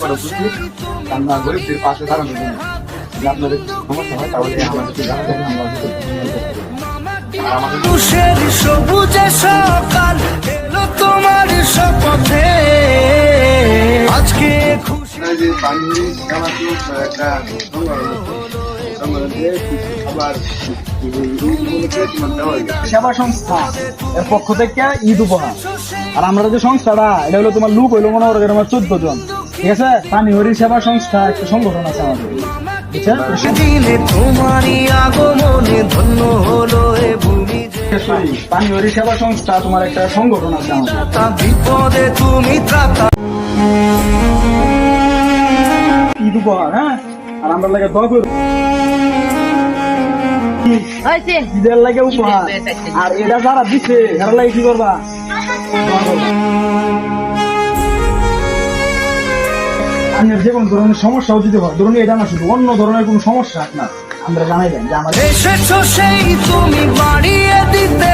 করা উচিত, আমরা গরিবদের পাশে দাঁড়ানোর জন্য। যদি আপনাদের সমস্যা হয় তাহলে আমাদেরকে জানাবেন, আমরা আমাদের তুষের সবুজে সকাল এলো তোমার শপথে আজকে খুশি যে পানি আমাকে একটা আবার সেবা সংস্থা এর পক্ষ থেকে ঈদ উপহার। আর আমরা যে সংস্থাটা এটা হলো তোমার লোক হইলো মনে করো আমার 14 জন, ঠিক আছে। পানি হরি সেবা সংস্থা একটা সংগঠন আছে আমাদের, বুঝছেন? দিনে তোমারই আগমনে ধন্য হলো এ ভূমি পানি হরি সেবা সংস্থা তোমার একটা সংগঠন আছে আমাদের। তা বিপদে তুমি ত্রাতা ঈদ উপহার, হ্যাঁ। আর আমরা লাগে দোয়া করি ঈদের লাগে উপহার। আর এটা যারা দিচ্ছে এরা লাগে কি করবা? দোয়া করবা। যে কোনো ধরনের সমস্যাও যদি হয়, ধরুন এটা না শুধু অন্য ধরনের কোনো সমস্যা আপনার, আমরা জানাই দেন যে আমাদের এসেছো সেই তুমি বাড়িয়ে দিতে